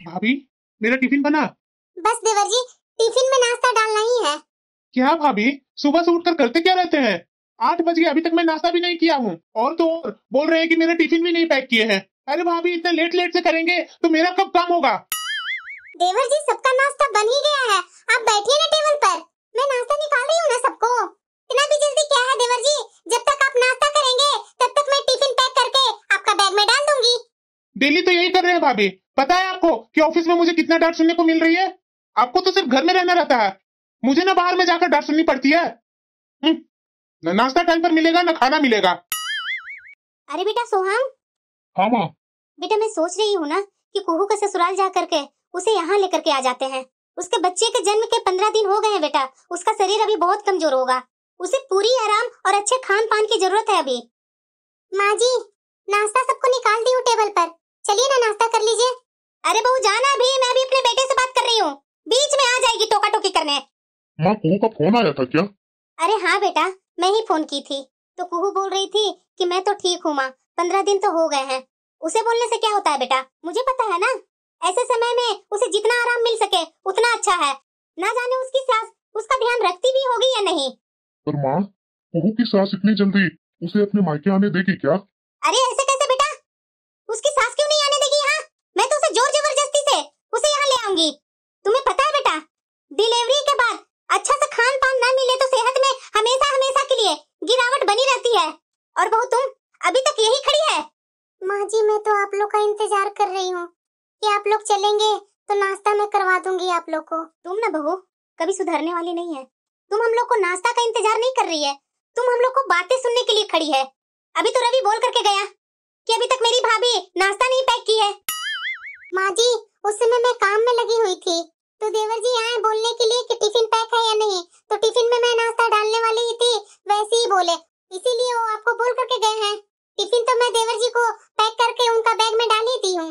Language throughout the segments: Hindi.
भाभी, मेरा टिफिन बना? बस देवर जी, टिफिन में नाश्ता डालना ही है। क्या भाभी, सुबह से उठकर करते क्या रहते हैं? 8 बज गए, अभी तक मैं नाश्ता भी नहीं किया हूँ। और तो और बोल रहे हैं कि मेरा टिफिन भी नहीं पैक किए हैं। अरे भाभी, इतना लेट लेट से करेंगे तो मेरा कब काम होगा? देवर जी, सबका नाश्ता बन ही गया है, आप बैठिए ना टेबल पर। मैं नाश्ता निकाल रही हूँ ना सबको। इतना भी जल्दी क्या है देवर जी? जब तक आप नाश्ता करेंगे तब तक मैं टिफिन पैक करके आपका बैग में डाल दूंगी। डेली तो यही कर रहे हैं भाभी। पता है आपको कि ऑफिस में मुझे कितना डांट सुनने को मिल रही है? आपको तो सिर्फ घर में रहना रहता है, मुझे ना बाहर में जाकर डांट सुननी पड़ती है। न नाश्ता टाइम पर मिलेगा न खाना मिलेगा। अरे बेटा सोहम। हाँ माँ। बेटा मैं सोच रही हूँ ना कि कुहू का ससुराल जा करके उसे यहाँ लेकर के आ जाते हैं। उसके बच्चे के जन्म के 15 दिन हो गए हैं बेटा। उसका शरीर अभी बहुत कमजोर होगा, उसे पूरी आराम और अच्छे खान पान की जरूरत है अभी। माँ जी, नाश्ता सबको निकाल दी हूँ टेबल पर, चलिए ना नाश्ता कर लीजिए। अरे बहू जाना, अभी मैं अभी अपने बेटे से बात कर रही हूँ, बीच में आ जाएगी टोका टोकी करने। माँ, कुहू का फोन आया था क्या? अरे हाँ बेटा, मैं ही फोन की थी तो कुहू बोल रही थी कि मैं तो ठीक हूँ माँ, 15 दिन तो हो गए हैं। उसे बोलने से क्या होता है बेटा, मुझे पता है ना। ऐसे समय में उसे जितना आराम मिल सके उतना अच्छा है। ना जाने उसकी सास उसका ध्यान रखती भी होगी या नहीं। पर माँ, कुहू की सास इतनी जल्दी उसे अपने मायके आने देगी क्या? अरे ऐसे कैसे बेटा, उसकी सास क्यों नहीं आने देगी यहाँ? मैं तो उसे जोर जबरदस्ती से उसे यहाँ ले आऊंगी। तुम्हें पता है बेटा, डिलीवरी के बाद अच्छा सा खान पान ना मिले तो सेहत में हमेशा हमेशा के लिए गिरावट बनी रहती है। और बहू तुम अभी तक यही खड़ी है। माँ जी, मैं तो आप लोग का इंतजार कर रही हूँ कि आप लोग चलेंगे तो नाश्ता मैं करवा दूंगी आप लोग को। तुम ना बहू कभी सुधरने वाली नहीं है। तुम हम लोग को नाश्ता का इंतजार नहीं कर रही है, तुम हम लोग को बातें सुनने के लिए खड़ी है। अभी तो रवि बोल करके गया कि अभी तक मेरी भाभी नाश्ता नहीं पैक की है। माँ जी, उस समय मैं काम में लगी हुई थी तो देवर जी आए बोलने के लिए कि टिफिन पैक है या नहीं, तो टिफिन में मैं नाश्ता डालने वाली ही थी, वैसे ही बोले, इसीलिए वो आपको बोल करके गए हैं। टिफिन तो मैं देवर जी को पैक करके उनका बैग में डाल ही दी हूँ।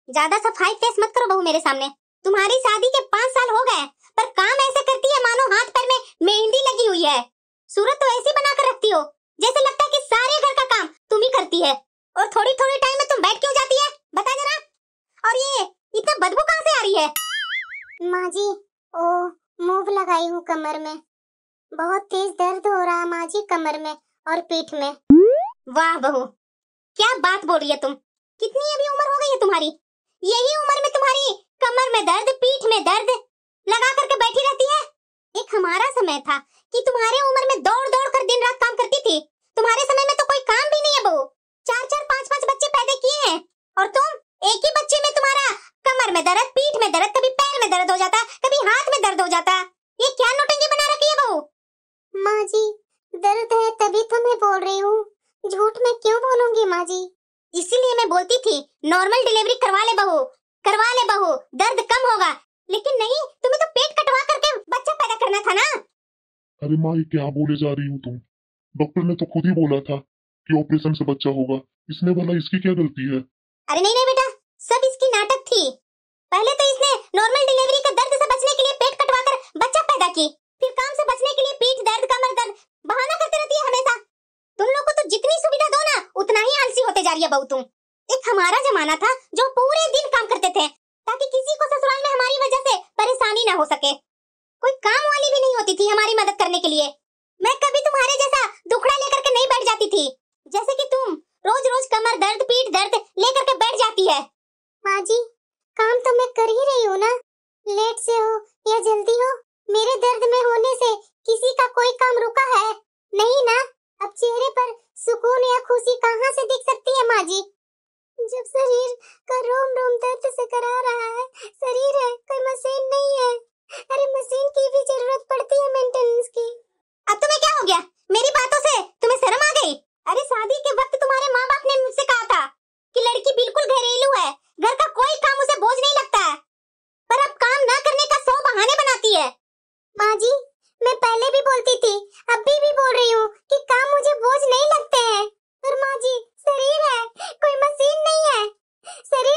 ज्यादा सफाई फेस मत करो बहू मेरे सामने। तुम्हारी शादी के 5 साल हो गए पर काम ऐसे करती है मानो हाथ पैर में मेहंदी लगी हुई है। सूरत तो ऐसी बना कर रखती हो जैसे लगता है कि सारे घर का काम तुम ही करती है, और थोड़ी थोड़ी टाइम में तुम बैठ क्यों जाती है बता जरा। और ये इतना बदबू कहाँ से आ रही है? माँ जी, ओ मूव लगाई हूँ कमर में, बहुत तेज दर्द हो रहा है माँ जी कमर में और पीठ में। वाह बहू, क्या बात बोल रही है तुम। कितनी अभी उम्र हो गई है तुम्हारी? यही उम्र में तुम्हारी कमर में दर्द, पीठ में दर्द लगा करके बैठी रहती है। एक हमारा समय था कि तुम्हारे उम्र में दौड़ दौड़ कर दिन रात काम करती थी। तुम्हारे समय में तो कोई काम भी नहीं है बहू। 4-4, 5-5 बच्चे पैदा किए हैं और तुम एक ही बच्चे में तुम्हारा कमर में दर्द, पीठ में दर्द, कभी पैर में दर्द हो जाता, कभी हाथ में दर्द हो जाता। ये क्या नौटंकी बना रखी है बहू? माँ जी, दर्द है तभी तो मैं बोल रही हूँ, झूठ में क्यों बोलूंगी माँ जी। इसीलिए मैं बोलती थी नॉर्मल डिलीवरी करवा ले बहू, करवा ले बहू, दर्द कम होगा। लेकिन नहीं, तुम्हें तो पेट कटवा करके बच्चा पैदा करना था ना। अरे माँ, ये क्या बोले जा रही हो तुम? डॉक्टर ने तो खुद ही बोला था कि ऑपरेशन से बच्चा होगा, इसमें भला इसकी क्या गलती है? अरे नहीं नहीं बेटा, सब इसकी नाटक थी। पहले तो इसने नॉर्मल डिलीवरी का दर्द से बचने के लिए पेट कटवाकर बच्चा पैदा की, फिर काम से बचने के लिए पीठ दर्द, कमर दर्द बहाना करते रहती है हमेशा। तुम लोग को तो जितनी सुविधा दो ना उतना ही आलसी होते जा रही है बहू तुम। एक हमारा जमाना था जो पूरे दिन काम करते थे ताकि किसी को ससुराल में हमारी वजह से परेशानी ना हो सके। कोई काम वाली भी नहीं होती थी हमारी मदद करने के लिए। मैं कभी तुम्हारे जैसा दुखड़ा लेकर के नहीं बैठ जाती थी जैसे कि तुम रोज रोज कमर दर्द, पीठ दर्द लेकर के बैठ जाती है। माँ जी, काम तो मैं कर ही रही हूँ ना, लेट से हो या जल्दी हो, मेरे दर्द में होने से किसी का कोई काम रुका है नहीं ना। अब चेहरे पर सुकून या खुशी कहाँ से दिख सकती है माँ जी, जब शरीर का रोम रोम दर्द से करा रहा है। शरीर है, कोई मशीन नहीं है। अरे मशीन की भी जरूरत पड़ती है मेंटेनेंस की। अब तुम्हें क्या हो गया? मेरी बातों से तुम्हें शर्म आ गई? अरे शादी के वक्त तुम्हारे माँ बाप ने मुझसे कहा था कि लड़की बिल्कुल घरेलू है, घर का कोई काम उसे बोझ नहीं लगता है, पर अब काम ना करने का 100 बहाने बनाती है। माँ जी, मैं पहले भी बोलती थी, अभी भी बोल रही हूँ कि काम मुझे बोझ नहीं लगते हैं। पर माँ जी, शरीर है, कोई मशीन नहीं है। शरीर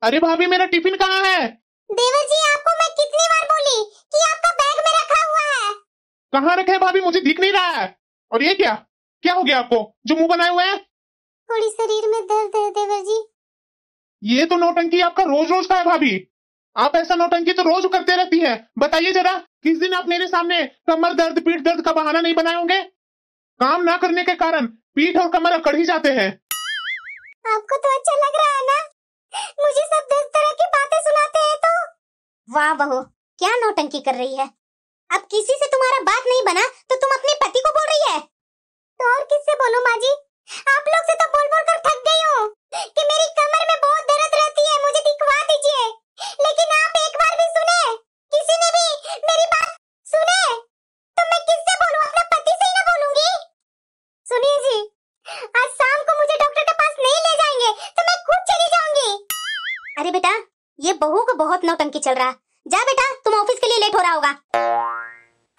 अरे भाभी मेरा टिफिन कहाँ है? देवर जी आपको मैं कितनी बार बोली कि आपका बैग में रखा हुआ है। कहाँ रखे है भाभी, मुझे दिख नहीं रहा है। और ये क्या क्या हो गया आपको जो मुंह बनाए हुए हैं? थोड़ी शरीर में दर्द है देवर जी। ये तो नौटंकी आपका रोज रोज का है भाभी। आप ऐसा नौटंकी तो रोज करते रहती है। बताइए जरा, किस दिन आप मेरे सामने कमर दर्द पीठ दर्द का बहाना नहीं बनाए होंगे? काम ना करने के कारण पीठ और कमर अकड़ ही जाते हैं। आपको तो अच्छा लग रहा है ना, मुझे सब 10 तरह की बातें सुनाते हैं तो। वाह बहू, क्या नौटंकी कर रही है। अब किसी से तुम्हारा बात नहीं बना तो तुम अपने पति को बोल रही है। तो और किससे बोलूं माँ जी, आप लोग से तो बोल बोल कर थक गई हूँ कि मेरी कमर में बहुत दर्द रहती है, मुझे दिखवा दीजिए। लेकिन आप एक बार भी सुने, किसी ने भी मेरी बात सुने तो मैं किससे बोलूं, अपने पति से ही ना बोलूंगी। सुनिए जी, आज शाम को मुझे डॉक्टर के पास नहीं ले जाएंगे तो मैं खुद चली जाऊंगी। अरे बेटा, ये बहू को बहुत नौटंकी चल रहा। जा बेटा, तुम ऑफिस के लिए लेट हो रहा होगा।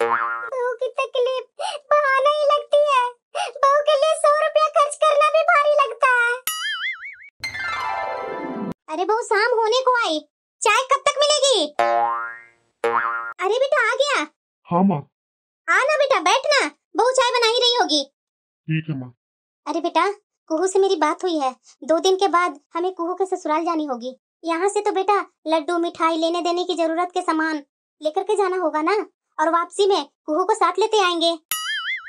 बहू की तकलीफ बहाना ही लगती है। बहू के लिए 100 रुपया खर्च करना भी भारी लगता है। अरे बहू, शाम होने को आई, चाय कब तक मिलेगी? अरे बेटा आ गया। हाँ माँ। आना बेटा, बैठना, बहू चाय बना ही रही होगी। ठीक है माँ। अरे बेटा, कुहू से मेरी बात हुई है। 2 दिन के बाद हमें कुहू के ससुराल जानी होगी। यहाँ से तो बेटा लड्डू मिठाई लेने देने की जरूरत के सामान लेकर के जाना होगा ना, और वापसी में कुहू को साथ लेते आएंगे।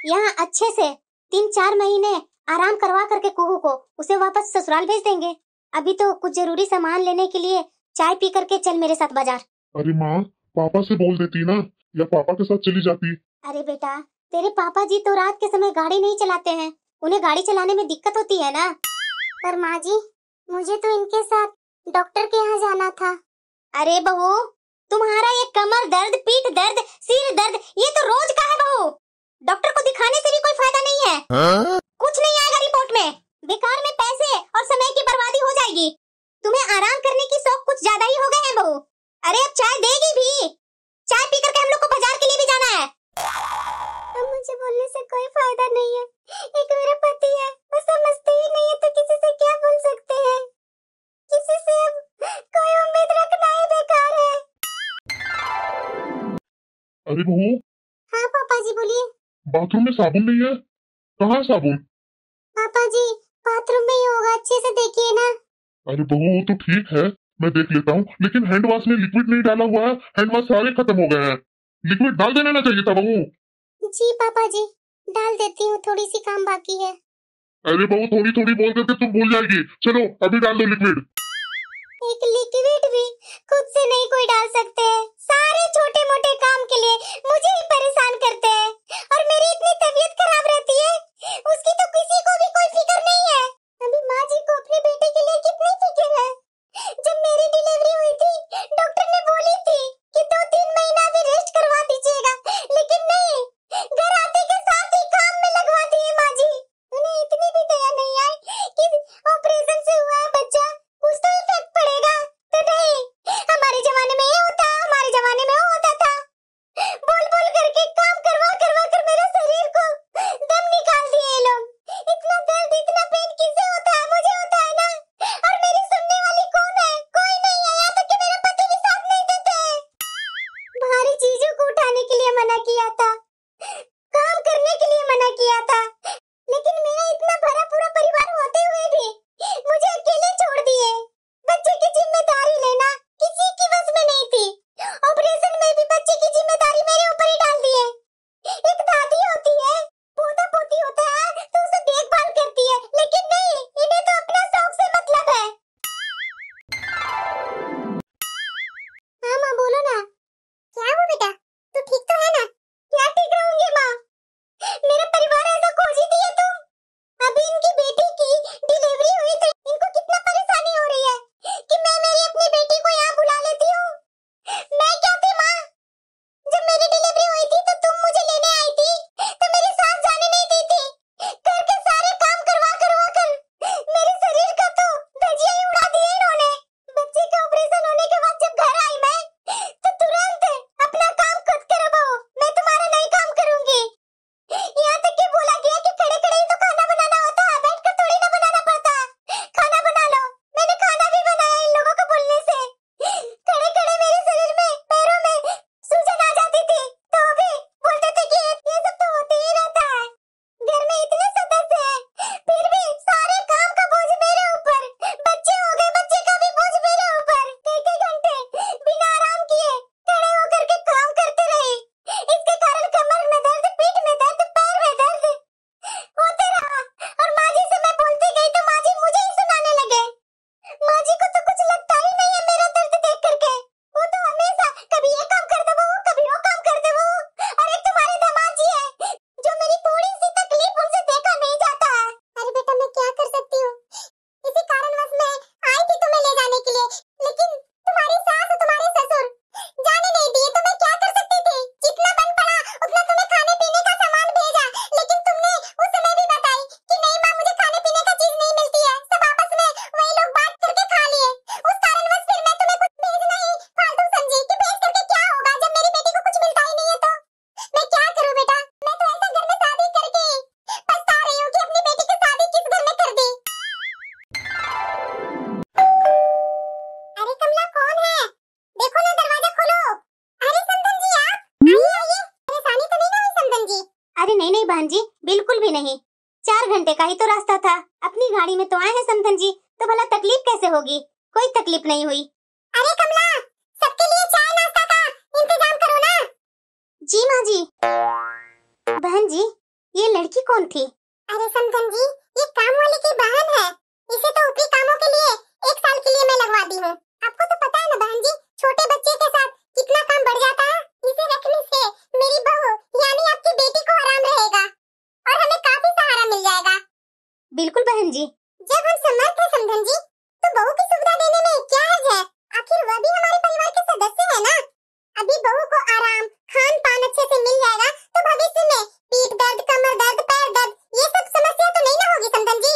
यहाँ अच्छे से 3-4 महीने आराम करवा करके कुहू को उसे वापस ससुराल भेज देंगे। अभी तो कुछ जरूरी सामान लेने के लिए चाय पी करके चल मेरे साथ बाजार। अरे माँ, पापा से बोल देती ना, या पापा के साथ चली जाती। अरे बेटा, तेरे पापा जी तो रात के समय गाड़ी नहीं चलाते हैं, उन्हें गाड़ी चलाने में दिक्कत होती है ना। पर माँ जी, मुझे तो इनके साथ डॉक्टर के यहाँ जाना था। अरे बहू, तुम्हारा ये कमर दर्द, पीठ दर्द, सिर दर्द, ये तो रोज का है बहू। डॉक्टर को दिखाने से भी कोई फायदा नहीं है। कुछ नहीं आएगा रिपोर्ट में, बेकार में पैसे और समय की बर्बादी हो जाएगी। तुम्हें आराम करने की शौक कुछ ज्यादा ही हो गए हैं बहू। अरे अब चाय देगी भी, चाय पी करके हम लोग को बाजार के लिए भी जाना है। अब मुझे बोलने से कोई फायदा नहीं है, एक मेरा पति है, वो समझते ही नहीं है तो किसी से क्या बोल सकते हैं। किसी से अब कोई उम्मीद रखना ही बेकार है। अरे बहू। हाँ पापा जी बोलिए। बाथरूम में साबुन नहीं है? कहाँ है साबुन? पापा जी बाथरूम में ही होगा, अच्छे से देखिए ना। अरे बहू वो तो ठीक है, मैं देख लेता हूँ, लेकिन हैंड वॉश में लिक्विड नहीं डाला हुआ है। हैंड वॉश सारे खत्म हो गए हैं, लिक्विड डाल देना चाहिए था बहू। जी पापा जी, डाल देती हूँ, थोड़ी सी काम बाकी है। अरे बहू, थोड़ी थोड़ी बोल करके तुम भूल जाएगी। चलो अभी डाल दो लिक्विड। एक लिक्विड भी खुद से नहीं कोई डाल सकते हैं, सारे छोटे मोटे काम के लिए मुझे ही परेशान करते हैं। और मेरी इतनी तबीयत खराब रहती है, उसकी तो किसी को भी कोई फिक्र नहीं है। अभी माँ जी को अपने बेटे के लिए कितनी फिक्र है। जब मेरी डिलीवरी हुई थी, डॉक्टर ने बोली थी कि 2-3 महीना भी रेस्ट करवा दीजिएगा, लेकिन नहीं, घर आते के साथ ही काम में लगवा दिए माँ जी। उन्हें इतनी भी दया नहीं आई कि ऑपरेशन से हुआ है बच्चा, कुछ तो इफेक्ट पड़ेगा। तो नहीं, हमारे जमाने में ये होता, हमारे जमाने में वो होता था। अरे नहीं नहीं बहन जी, बिल्कुल भी नहीं। 4 घंटे का ही तो रास्ता था, अपनी गाड़ी में तो आए हैं समधन जी, तो भला तकलीफ कैसे होगी? कोई तकलीफ नहीं हुई। अरे कमला, सबके लिए चाय नाश्ता का इंतजाम करो ना। जी माँ जी। बहन जी, ये लड़की कौन थी? अरे समधन जी, ये काम वाली की बहन है। इसे तो ऊपरी कामों के लिए 1 साल के लिए मैं लगवा दी हूँ। आपको तो पता है ना बहन जी, छोटे बच्चे के साथ कितना काम बढ़ जाता है। इसे रखने से मेरी बहू यानी आपकी बेटी को आराम रहेगा और हमें काफी सहारा मिल जाएगा। बिल्कुल बहन जी। जब हम समर्थ हैं समधन जी, तो बहू की सुविधा देने में क्या हर्ज है? आखिर वह भी हमारे परिवार के सदस्य है ना। अभी बहू को आराम, खान पान अच्छे से मिल जाएगा तो भविष्य में पीठ दर्द, कमर दर्द, पैर दर्द, ये सब समस्या तो नहीं ना होगी समधन जी।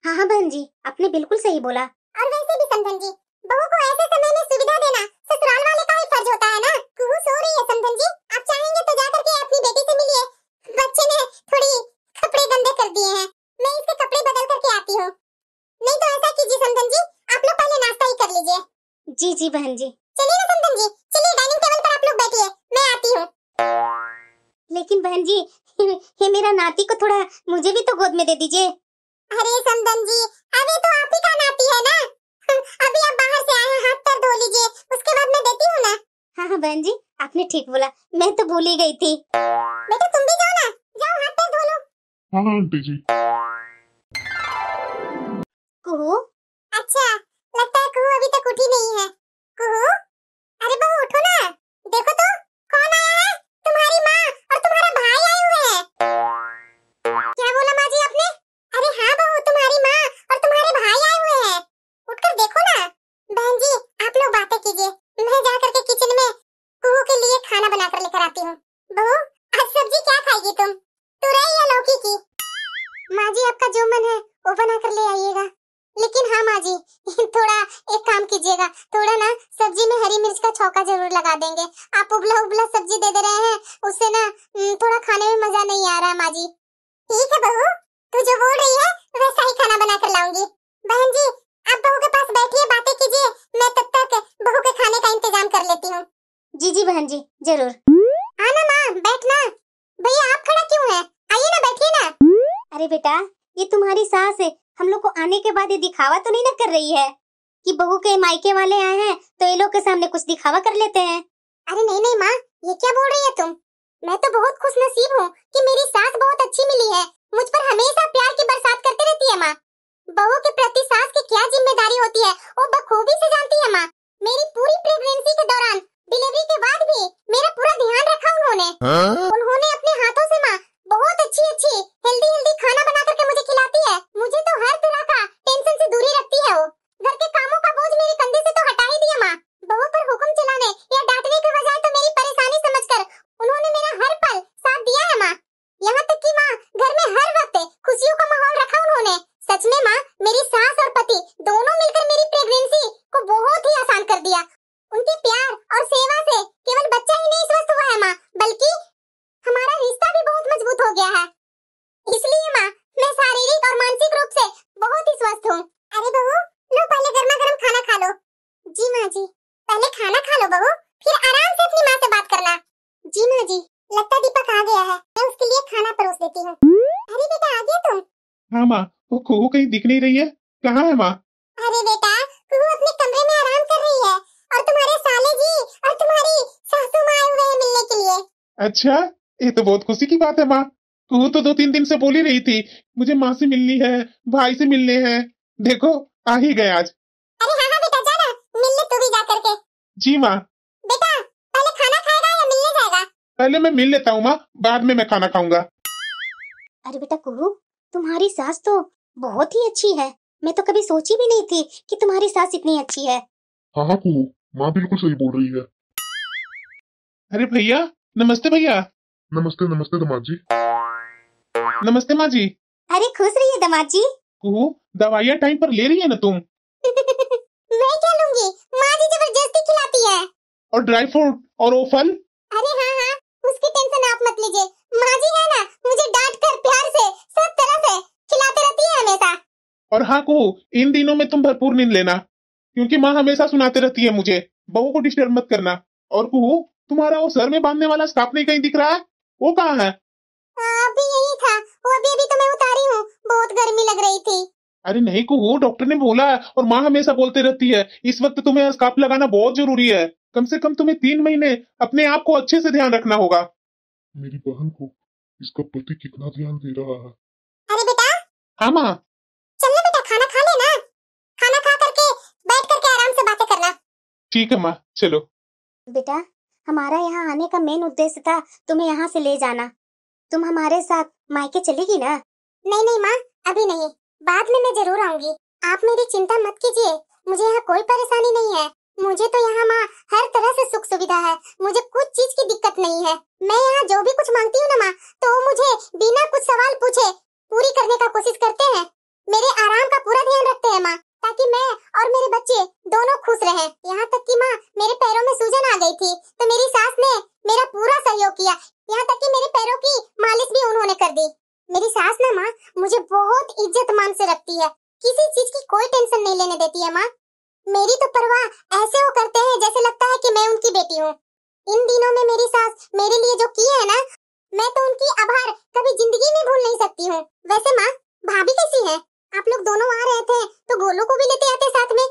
हाँ हाँ बहन जी, आपने बिल्कुल सही बोला। और वैसे भी समधन जी, बहू को ऐसे समय में सुविधा देना ससुराल वाले का ही फर्ज होता है ना। कुहू सो रही है समधन जी, आप चाहेंगे तो जा करके अपनी बेटी से मिलिए। बच्चे ने थोड़ी कपड़े गंदे कर दिए हैं, मैं इसके कपड़े बदल करके आती हूँ। नहीं तो ऐसा कीजिए समधन जी, आप लोग पहले नाश्ता ही कर लीजिए। जी जी बहन जी। चलिए ना समधन जी, चलिए डाइनिंग टेबल पर आप लोग बैठिए, मैं आती हूँ। लेकिन बहन जी, ये मेरा नाती को थोड़ा मुझे भी तो गोद में दे दीजिए। अरे समधन जी, अभी तो आप ही का नाती है ना। अभी आप बाहर से आए हैं, हाथ पैर धो लीजिए, उसके बाद मैं देती हूँ ना। हाँ हाँ बहन जी, आपने ठीक बोला, मैं तो भूल ही गई थी। बेटा तुम भी जाओ ना, जाओ हाथ पैर धो लो। हाँ हाँ आंटी जी। कुहू, अच्छा लगता है कुहू अभी तक उठी नहीं है। कुहू, अरे बहू उठो ना, देखो तो कौन आया है। तुम्हारी माँ और तुम्हारा भाई आए हुए हैं। क्या बोला माँ जी आपने? अरे हाँ बहू, तुम्हारी माँ और तुम्हारे भाई आए हुए हैं, उठकर देखो ना। बहन जी आप लोग बातें कीजिए, मैं जा करके किचन में कुहू के लिए खाना बना कर लेकर आती हूँ। बहू आज सब्जी क्या खाएगी तुम, तुरई या लौकी की? माँ जी आपका जो मन है वो बना कर ले आइएगा। लेकिन हाँ माँ जी, थोड़ा एक काम कीजिएगा, थोड़ा ना सब्जी में हरी मिर्च का छौंका जरूर लगा देंगे। आप उबला उबला सब्जी दे रहे हैं, उससे ना थोड़ा खाने में मजा नहीं आ रहा है माँ जी। ठीक है बहू, तू जो बोल रही है वैसा ही खाना बना कर लाऊंगी। बहन जी आप बहू के पास बैठिए, बातें कीजिए, मैं तब तक बहू के खाने का इंतजाम कर लेती हूँ। जी जी बहन जी जरूर। आना माँ, बैठना। भैया आप खड़ा क्यों है, आइए ना, बैठिए ना। अरे बेटा, ये तुम्हारी सास है, हम लोग को आने के बाद ये दिखावा तो नहीं ना कर रही है कि बहू के मायके वाले आए हैं तो ये लोग के सामने कुछ दिखावा कर लेते हैं। अरे नहीं नहीं माँ, ये क्या बोल रही है तुम? मैं तो बहुत खुश नसीब हूँ कि मेरी सास बहुत अच्छी मिली है, मुझ पर हमेशा प्यार की बरसात करती रहती है माँ। बहू के प्रति सास की क्या जिम्मेदारी होती है वो बखूबी से जानती है माँ। मेरी पूरी प्रेगनेंसी के दौरान, डिलीवरी के बाद भी मेरा पूरा ध्यान रखा उन्होंने। उन्होंने अपने हाथों से माँ बहुत अच्छी हेल्दी हेल्दी खाना बना करके मुझे खिलाती है। मुझे तो हर तरह का टेंशन से दूरी रखती है वो। घर के कामों का बोझ मेरे कंधे से तो हटा ही दिया माँ। बहू पर हुक्म चलाने या डांटने के बजाय तो मेरी परेशानी समझकर उन्होंने मेरा हर पल साथ दिया है माँ। यहाँ तक कि माँ घर में हर वक्त खुशियों का माहौल रखा उन्होंने। सच में माँ, मेरी सास और पति दोनों मिलकर मेरी प्रेगनेंसी को बहुत ही आसान कर दिया। उनके प्यार और सेवा से केवल बच्चा ही नहीं स्वस्थ हुआ है माँ, बल्कि हमारा रिश्ता भी बहुत मजबूत हो गया है। इसलिए माँ मैं शारीरिक और मानसिक रूप से बहुत ही स्वस्थ हूँ। अरे बहू, लो पहले गर्मा गर्म खाना खा लो। जी माँ जी, पहले खाना खा लो बहू, फिर आराम से अपनी माँ से बात करना। जी माँ जी, लगता दीपक आ गया है, मैं उसके लिए खाना परोस देती हूँ। अरे बेटा आ गया तुम? हाँ माँ, वो कुहू कहीं दिख नहीं रही है, कहाँ है माँ? अरे बेटा, कुहू अपने कमरे में आराम कर रही है और तुम्हारे साले जी और तुम्हारी सासू माँ आए हुए हैं मिलने के लिए। अच्छा, ये तो बहुत खुशी की बात है माँ। कुहू तो 2-3 दिन से बोल ही रही थी मुझे माँ से मिलनी है, भाई से मिलने हैं। देखो आ ही गए आज। अरे हाँ हाँ बेटा, जा ना मिलने तू भी जा करके। जी माँ। बेटा पहले खाना खाएगा या मिलने जाएगा? पहले मैं मिल लेता हूँ माँ, बाद में मैं खाना खाऊंगा। अरे बेटा कुहू, तुम्हारी सास तो बहुत ही अच्छी है, मैं तो कभी सोची भी नहीं थी कि तुम्हारी सास इतनी अच्छी है। हाँ हाँ कुहू, माँ बिल्कुल सही बोल रही है। अरे भैया, नमस्ते भैया। नमस्ते नमस्ते दामाद जी। नमस्ते माँ जी। अरे खुश रहिए दामाद जी। कुहू, दवाइयाँ टाइम पर ले रही है ना तुम? मैं क्या लूंगी, माँ जी जबरदस्ती खिलाती है। और ड्राई फ्रूट और वो फल? अरे हाँ हाँ, उसकी टेंशन आप मत लीजिए, माँ जी है ना मुझे डांट कर प्यार से सब तरह से खिलाते रहती है हमेशा। और हाँ कुहू, इन दिनों में तुम भरपूर नींद लेना, क्योंकि माँ हमेशा सुनाते रहती है मुझे बहू को डिस्टर्ब मत करना। और कुहू, तुम्हारा वो सर में बांधने वाला स्कार्फ नहीं कहीं दिख रहा है, वो कहाँ है? वो अभी अभी तो मैं उतारी हूँ, बहुत गर्मी लग रही थी। अरे नहीं कुहू, डॉक्टर ने बोला है और माँ हमेशा बोलते रहती है इस वक्त तुम्हें स्कार्फ लगाना बहुत जरूरी है। कम से कम तुम्हें 3 महीने अपने आप को अच्छे से ध्यान रखना होगा। मेरी बहन को इसका पति कितना ध्यान दे रहा है। अरे बेटा, हाँ माँ। चल ना बेटा, खाना खा लेना। खाना खा करके बैठ करके आराम से बातें करना। ठीक है माँ, चलो। बेटा, हमारा यहाँ आने का मेन उद्देश्य था तुम्हें यहाँ से ले जाना। तुम हमारे साथ मायके चलेगी ना? नहीं नहीं माँ, अभी नहीं, बाद में मैं जरूर आऊंगी। आप मेरी चिंता मत कीजिए, मुझे यहाँ कोई परेशानी नहीं है। मुझे तो यहाँ माँ हर तरह से सुख सुविधा है, मुझे कुछ चीज की दिक्कत नहीं है। मैं यहाँ जो भी कुछ मांगती हूँ ना माँ, तो वो मुझे बिना कुछ सवाल पूछे पूरी करने का कोशिश करते हैं। मेरे आराम का पूरा ध्यान रखते हैं माँ, ताकि मैं और मेरे बच्चे दोनों खुश रहें। यहाँ तक कि माँ मेरे पैरों में सूजन आ गई थी तो मेरी सास ने मेरा पूरा सहयोग किया, यहाँ तक कि मेरे पैरों की मालिश भी उन्होंने कर दी। मेरी सास ना माँ मुझे बहुत इज्जत मान से रखती है, किसी चीज की कोई टेंशन नहीं लेने देती है माँ। मेरी तो परवाह ऐसे वो करते हैं जैसे लगता है कि मैं उनकी बेटी हूँ। इन दिनों में मेरी सास मेरे लिए जो किए है ना, मैं तो उनकी आभार कभी जिंदगी में भूल नहीं सकती हूँ। वैसे माँ, भाभी कैसी है? आप लोग दोनों आ रहे थे तो गोलू को भी लेते आते साथ में,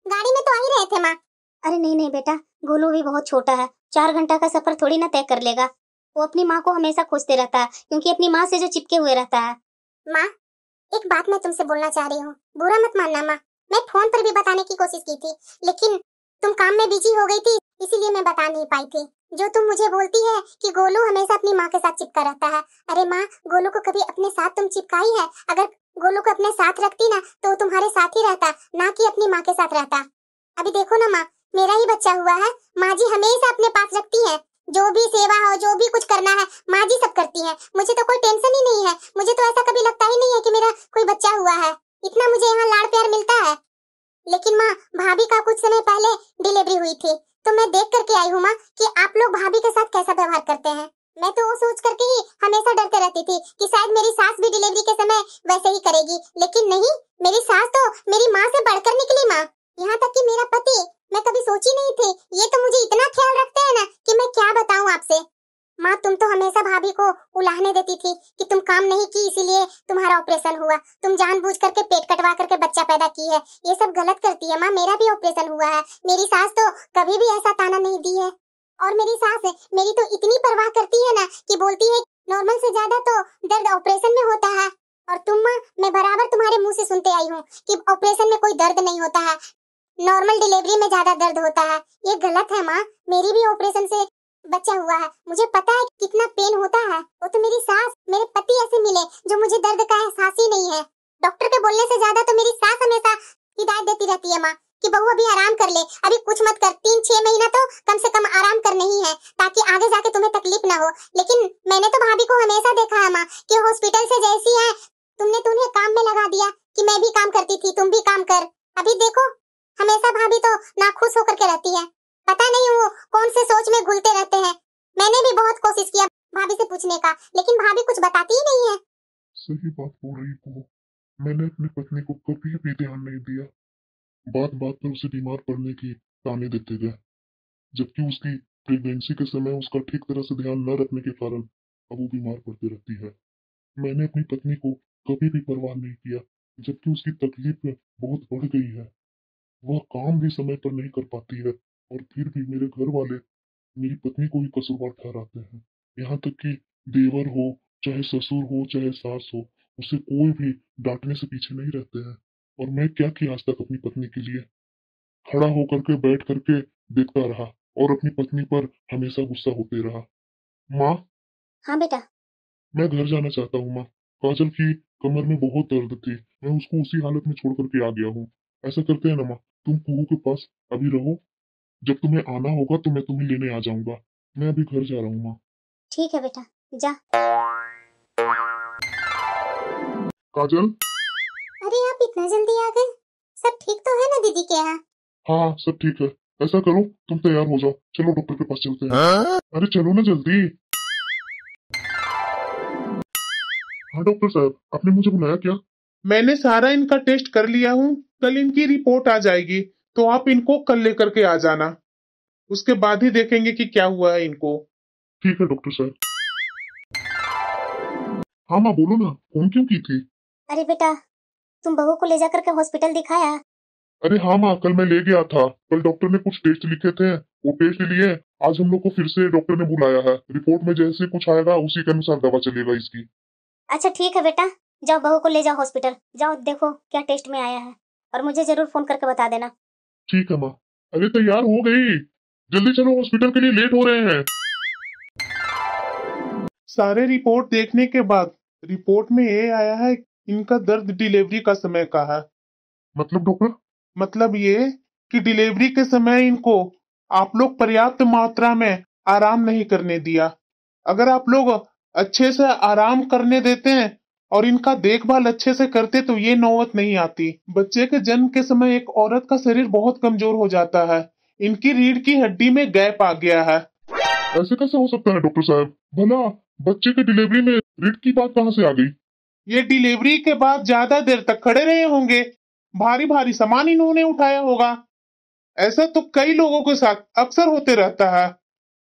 गाड़ी में तो आ ही रहे थे माँ। अरे नहीं नहीं बेटा, गोलू भी बहुत छोटा है, 4 घंटा का सफर थोड़ी ना तय कर लेगा। वो अपनी माँ को हमेशा खोजते रहता है, क्योंकि अपनी माँ से जो चिपके हुए रहता है। माँ, एक बात मैं तुमसे बोलना चाह रही हूँ, बुरा मत मानना माँ। मैं फोन पर भी बताने की कोशिश की थी, लेकिन तुम काम में बिजी हो गई थी, इसीलिए मैं बता नहीं पाई थी। जो तुम मुझे बोलती है कि गोलू हमेशा अपनी माँ के साथ चिपका रहता है, अरे माँ, गोलू को कभी अपने साथ तुम चिपकाई है? अगर गोलू को अपने साथ रखती ना तो वो तुम्हारे साथ ही रहता, ना कि अपनी माँ के साथ रहता। अभी देखो ना माँ, मेरा ही बच्चा हुआ है, माँ जी हमेशा अपने पास रखती है। जो भी सेवा हो, जो भी कुछ करना है, माँ जी सब करती है। मुझे तो कोई टेंशन ही नहीं है, मुझे तो ऐसा कभी लगता ही नहीं है कि मेरा कोई बच्चा हुआ है। इतना मुझे यहाँ लाड़ प्यार मिलता है। लेकिन माँ, भाभी का कुछ समय पहले डिलीवरी हुई थी, तो मैं देख करके आई हूँ माँ कि आप लोग भाभी के साथ कैसा व्यवहार करते हैं। मैं तो वो सोच करके ही हमेशा डरते रहती थी कि शायद मेरी सास भी डिलीवरी के समय वैसे ही करेगी, लेकिन नहीं, मेरी सास तो मेरी माँ से बढ़कर निकली माँ। यहाँ तक कि मेरा पति, मैं कभी सोची नहीं थी, ये तो मुझे इतना ख्याल रखते हैं ना कि मैं क्या बताऊँ आपसे। माँ, तुम तो हमेशा भाभी को उलाहने देती थी कि तुम काम नहीं की इसीलिए तुम्हारा ऑपरेशन हुआ, तुम जानबूझ करके पेट कटवा करके बच्चा पैदा की है, ये सब गलत करती है माँ। मेरा भी ऑपरेशन हुआ है, मेरी सास तो कभी भी ऐसा ताना नहीं दी है। और मेरी सास मेरी तो इतनी परवाह करती है ना कि बोलती है नॉर्मल से ज्यादा तो दर्द ऑपरेशन में होता है। और तुम माँ, मैं बराबर तुम्हारे मुँह से सुनते आई हूँ कि ऑपरेशन में कोई दर्द नहीं होता है, नॉर्मल डिलीवरी में ज्यादा दर्द होता है। ये गलत है माँ, मेरी भी ऑपरेशन से बच्चा हुआ है, मुझे पता है कितना पेन होता है। वो तो मेरी सास, मेरे पति ऐसे मिले जो मुझे दर्द का एहसास ही नहीं है। डॉक्टर के बोलने से ज्यादा तो मेरी सास हमेशा हिदायत देती रहती है माँ कि बहू अभी आराम कर ले, अभी कुछ मत कर, 3-6 महीना तो कम से कम आराम करना ही है, ताकि आगे जाके तुम्हें तकलीफ ना हो। लेकिन मैंने तो भाभी को हमेशा देखा है माँ कि हॉस्पिटल से जैसी है, तुमने तो उन्हें काम में लगा दिया कि मैं भी काम करती थी, तुम भी काम कर। अभी देखो, हमेशा भाभी तो नाखुश होकर के रहती है, पता नहीं वो कौन से सोच में घुलते रहते हैं। मैंने भी बहुत कोशिश किया भाभी से पूछने का, लेकिन भाभी कुछ बताती ही नहीं है। सही बात बोल रही हो, मैंने अपनी पत्नी को कभी भी ध्यान नहीं दिया, बात बात पर उसे बीमार पड़ने की ताने देते गए, जबकि उसकी प्रेगनेंसी के समय उसका ठीक तरह से ध्यान न रखने के कारण अब वो बीमार पड़ती रहती है। मैंने अपनी पत्नी को कभी भी परवाह नहीं किया, जबकि उसकी तकलीफ बहुत बढ़ गई है। वह काम भी समय पर नहीं कर पाती है और फिर भी मेरे घर वाले मेरी पत्नी को ही कसूरवार ठहराते हैं। यहाँ तक कि देवर हो, चाहे ससुर हो, चाहे सास हो, उसे कोई भी डांटने से पीछे नहीं रहते हैं। और मैं क्या किया आज तक अपनी पत्नी के लिए? खड़ा होकर के बैठ करके देखता रहा और अपनी पत्नी पर हमेशा गुस्सा होते रहा। माँ, हाँ बेटा। मैं घर जाना चाहता हूँ माँ। काजल की कमर में बहुत दर्द थी, मैं उसको उसी हालत में छोड़ करके आ गया हूँ। ऐसा करते हैं ना माँ, तुम कुहू के पास अभी रहो, जब तुम्हें आना होगा तो मैं तुम्हें लेने आ जाऊंगा। मैं अभी घर जा रहा हूँ माँ। ठीक है बेटा, जा। काजल। अरे आप इतना जल्दी आ गए, सब ठीक तो है ना दीदी के यहाँ? हाँ, सब ठीक है। ऐसा करो, तुम तैयार हो जाओ, चलो डॉक्टर के पास चलते हैं। अरे चलो ना जल्दी। हाँ डॉक्टर साहब, आपने मुझे बुलाया क्या? मैंने सारा इनका टेस्ट कर लिया हूँ, कल इनकी रिपोर्ट आ जाएगी, तो आप इनको कल लेकर के आ जाना, उसके बाद ही देखेंगे कि क्या हुआ है इनको। ठीक है डॉक्टर साहब। हाँ माँ बोलो ना, फोन क्यों की थी? अरे बेटा, तुम बहू को ले जाकर के हॉस्पिटल दिखाया? अरे हाँ माँ, कल मैं ले गया था। कल डॉक्टर ने कुछ टेस्ट लिखे थे, वो टेस्ट लिए। आज हम लोग को फिर से डॉक्टर ने बुलाया है। रिपोर्ट में जैसे कुछ आएगा उसी के अनुसार दवा चलेगा इसकी। अच्छा ठीक है बेटा, जाओ बहू को ले जाओ हॉस्पिटल, जाओ देखो क्या टेस्ट में आया है और मुझे जरूर फोन करके बता देना। ठीक है माँ। अरे तैयार हो गई, जल्दी चलो हॉस्पिटल के लिए, लेट हो रहे हैं। सारे रिपोर्ट देखने के बाद रिपोर्ट में ये आया है इनका दर्द डिलीवरी का समय का है। मतलब डॉक्टर? मतलब ये कि डिलीवरी के समय इनको आप लोग पर्याप्त मात्रा में आराम नहीं करने दिया। अगर आप लोग अच्छे से आराम करने देते हैं और इनका देखभाल अच्छे से करते तो ये नौबत नहीं आती। बच्चे के जन्म के समय एक औरत का शरीर बहुत कमजोर हो जाता है। इनकी रीढ़ की हड्डी में गैप आ गया है। ऐसे कैसे हो सकता है डॉक्टर साहब? भला बच्चे की डिलीवरी में रीढ़ की बात कहाँ से आ गई? ये डिलीवरी के बाद ज्यादा देर तक खड़े रहे होंगे, भारी भारी सामान इन्होंने उठाया होगा। ऐसा तो कई लोगों के साथ अक्सर होते रहता है।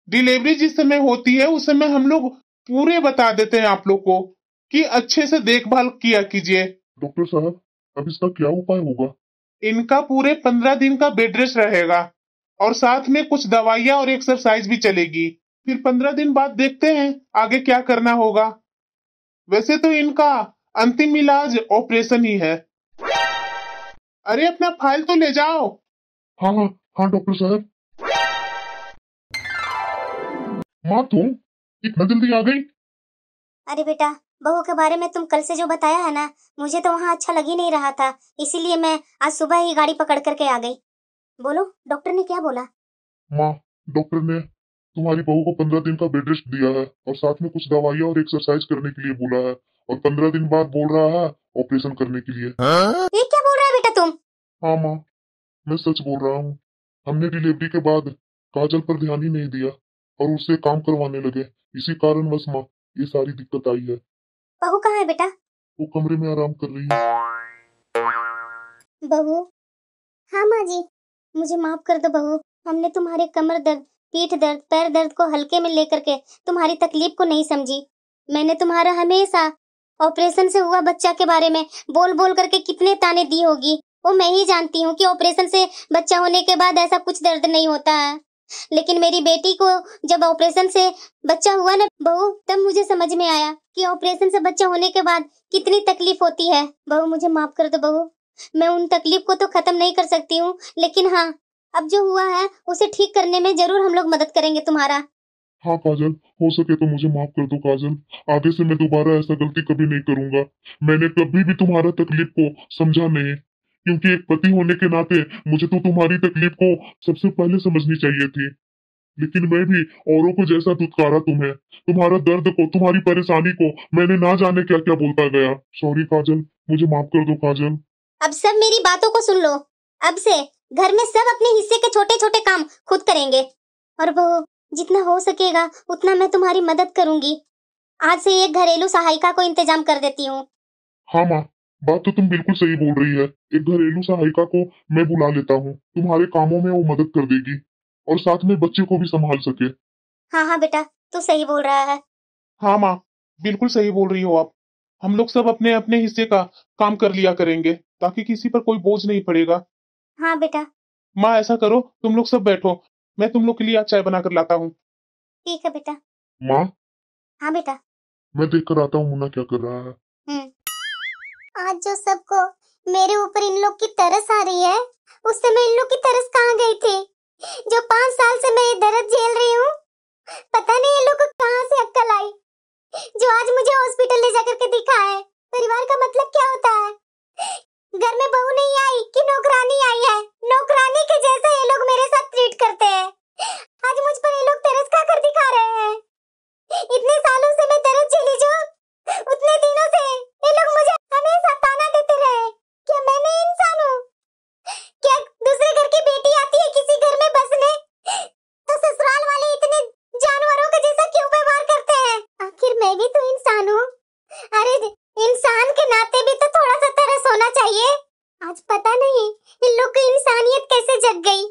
डिलीवरी जिस समय होती है उस समय हम लोग पूरे बता देते हैं आप लोग को कि अच्छे से देखभाल किया कीजिए। डॉक्टर साहब, अब इसका क्या उपाय होगा? इनका पूरे 15 दिन का बेड रेस्ट रहेगा और साथ में कुछ दवाइयां और एक्सरसाइज भी चलेगी। फिर 15 दिन बाद देखते हैं आगे क्या करना होगा। वैसे तो इनका अंतिम इलाज ऑपरेशन ही है। अरे अपना फाइल तो ले जाओ। हाँ हाँ हाँ डॉक्टर साहब। माँ तुम इतना जल्दी आ गई? अरे बेटा, बहू के बारे में तुम कल से जो बताया है ना, मुझे तो वहाँ अच्छा लग ही नहीं रहा था, इसीलिए मैं आज सुबह ही गाड़ी पकड़ करके आ गई। बोलो डॉक्टर ने क्या बोला? माँ, डॉक्टर ने तुम्हारी बहू को 15 दिन का बेड रेस्ट दिया है और साथ में कुछ दवाइयाँ और एक्सरसाइज करने के लिए बोला है, और 15 दिन बाद बोल रहा है ऑपरेशन करने के लिए। ये क्या बोल रहा है बेटा तुम? हाँ माँ, मैं सच बोल रहा हूँ। हमने डिलीवरी के बाद काजल पर ध्यान ही नहीं दिया और उससे काम करवाने लगे। इसी कारणवश माँ ये सारी दिक्कत आई है। बहू कहाँ है बेटा? वो कमरे में आराम कर रही है। बहू? हाँ माँ जी, मुझे माफ कर दो बहू। हमने तुम्हारे कमर दर्द, पीठ दर्द, पैर दर्द को हल्के में लेकर के तुम्हारी तकलीफ को नहीं समझी। मैंने तुम्हारा हमेशा ऑपरेशन से हुआ बच्चा के बारे में बोल बोल करके कितने ताने दी होगी, वो मैं ही जानती हूँ कि ऑपरेशन से बच्चा होने के बाद ऐसा कुछ दर्द नहीं होता है। लेकिन मेरी बेटी को जब ऑपरेशन से बच्चा हुआ ना बहू, तब मुझे समझ में आया कि ऑपरेशन से बच्चा होने के बाद कितनी तकलीफ होती है। बहू मुझे माफ कर दो बहू। मैं उन तकलीफ को तो खत्म नहीं कर सकती हूँ, लेकिन हाँ, अब जो हुआ है उसे ठीक करने में जरूर हम लोग मदद करेंगे तुम्हारा। हाँ काजल, हो सके तो मुझे माफ कर दो काजल। आगे से मैं दोबारा ऐसा गलती कभी नहीं करूंगा। मैंने कभी भी तुम्हारा तकलीफ को समझा नहीं, क्योंकि एक पति होने के नाते मुझे तो तुम्हारी तकलीफ को सबसे पहले समझनी चाहिए थी। लेकिन मैं भी औरों को जैसा दुत्कारा तुम्हें, तुम्हारा दर्द को, तुम्हारी परेशानी को मैंने ना जाने क्या क्या बोलता गया। सॉरी काजल, मुझे माफ कर दो काजल। अब सब मेरी बातों को सुन लो। अब से घर में सब अपने हिस्से के छोटे छोटे काम खुद करेंगे, और बहू जितना हो सकेगा उतना मैं तुम्हारी मदद करूंगी। आज से एक घरेलू सहायिका को इंतजाम कर देती हूँ। हाँ माँ, बात तो तुम बिल्कुल सही बोल रही है। एक घरेलू सहायिका को मैं बुला लेता हूँ, तुम्हारे कामों में वो मदद कर देगी और साथ में बच्चे को भी संभाल सके। हाँ हाँ बेटा, तू सही बोल रहा है। हाँ माँ, बिल्कुल सही बोल रही हो आप। हम लोग सब अपने अपने हिस्से का काम कर लिया करेंगे ताकि किसी पर कोई बोझ नहीं पड़ेगा। हाँ बेटा। माँ ऐसा करो, तुम लोग सब बैठो, मैं तुम लोग के लिए आज चाय बना कर लाता हूँ। ठीक है बेटा। माँ, हाँ बेटा। मैं देख कर आता हूँ मुन्ना क्या कर रहा है। आज जो सबको मेरे ऊपर इन लोग की तरस आ रही है, उस समय इन लोग की तरस कहाँ गई थी? जो 5 साल से मैं ये दर्द झेल रही हूँ, पता नहीं ये लोग को कहाँ से अक्ल आई जो आज मुझे हॉस्पिटल ले जाकर के दिखाए। परिवार का मतलब क्या होता है? घर में बहू नहीं आई कि नौकरानी आई है, नौकरानी के जैसा ये लोग मेरे साथ ट्रीट करते हैं। आज मुझ पर ये लोग तरस खा कर दिखा रहे हैं। इतने सालों से मैं दर्द झेली जो, उतने दिनों से ये लोग मुझे हमेशा ताना देते रहे। क्या मैं नहीं इंसान हूँ? क्या दूसरे घर की बेटी आती है किसी घर में बसने तो ससुराल वाले इतने जानवरों के जैसा क्यों व्यवहार करते हैं? आखिर मैं भी तो इंसान हूँ। अरे इंसान के नाते भी तो थोड़ा सा तरस होना चाहिए। आज पता नहीं इन लोग की इंसानियत कैसे जग गई।